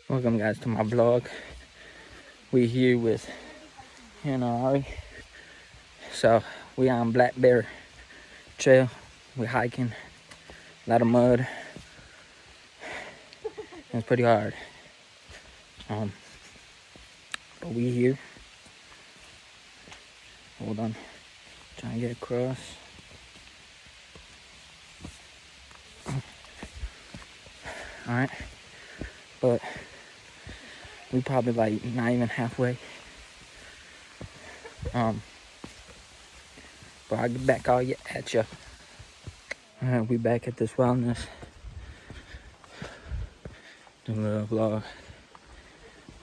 Welcome guys to my vlog. We here with Hannah and Ari. So we on Black Bear Trail. We hiking, a lot of mud. It's pretty hard. But we here. Hold on. Trying to get across. Alright. But we probably like not even halfway. But I'll get back all at ya. Alright, we back at this wellness. Doing a little vlog.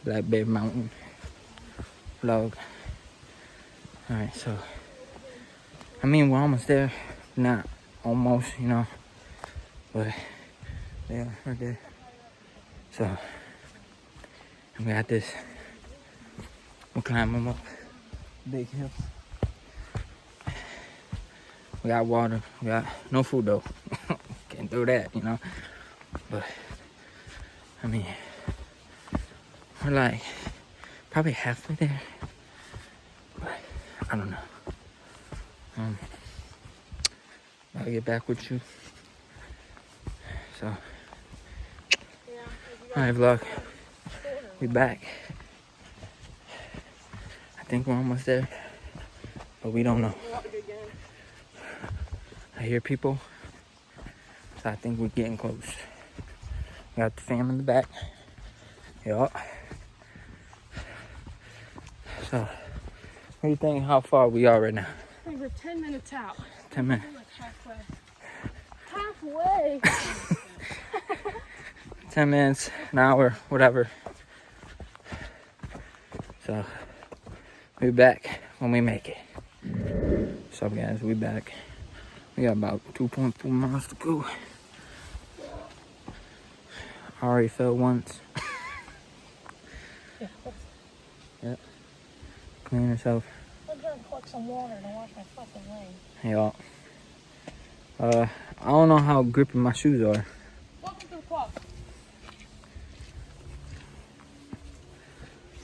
Black Bear Mountain vlog. Alright, so I mean we're almost there. Not almost, you know. But yeah, right there. So we got this. We'll climb them up. Big hill. We got water. We got no food though. Can't do that, you know. But I mean, we're like probably halfway there. But I don't know. I'll get back with you. So, alright, vlog. We back. I think we're almost there, but we don't know. I hear people, so I think we're getting close. We got the fam in the back. Yup. So, what do you think how far we are right now? I think we're 10 minutes out. 10 minutes. We're like halfway. Halfway! 10 minutes, an hour, whatever. So, we'll be back when we make it. What's up, guys? We back. We got about 2.4 miles to go. I already fell once. Yep. Clean yourself. I'm trying to collect some water to wash my fucking leg. Yup. I don't know how grippy my shoes are. Welcome to the club.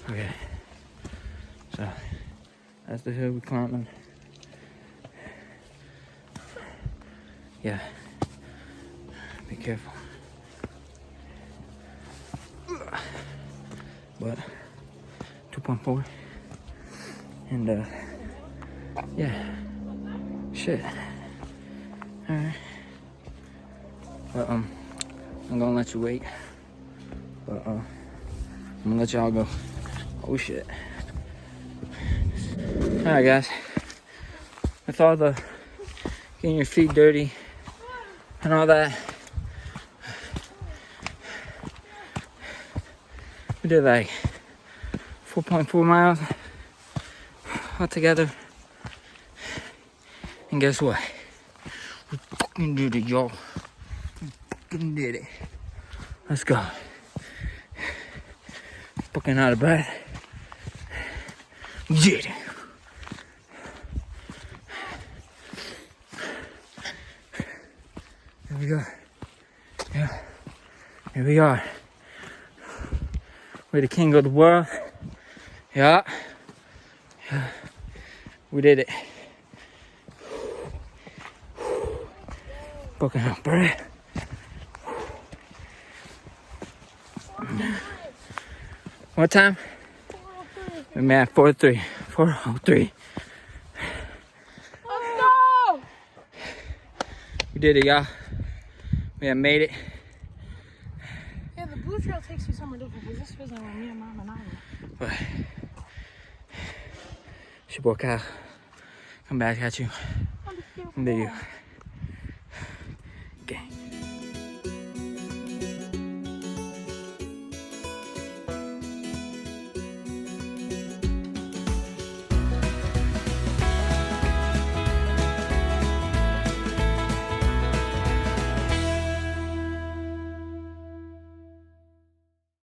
Okay. So, that's the hill we're climbing. Yeah. Be careful. But 2.4. And yeah. Shit. Alright. But I'm gonna let you wait. But I'm gonna let y'all go. Oh shit. Alright guys. With all the getting your feet dirty and all that, we did like 4.4 miles altogether. And guess what? We fucking did it, y'all. We fucking did it. Let's go. Fucking out of breath. Did it. Here we go. Yeah. Here we are. We're the king of the world. Yeah. Yeah. We did it. Fucking out of breath. What time? 4:03. We're at 4:03. 4:03. Let's go! We did it, y'all. We have made it. Yeah, the blue trail takes you somewhere different because this isn't where me and Mom and I were. But it's your boy Kyle. Come back at you. Video.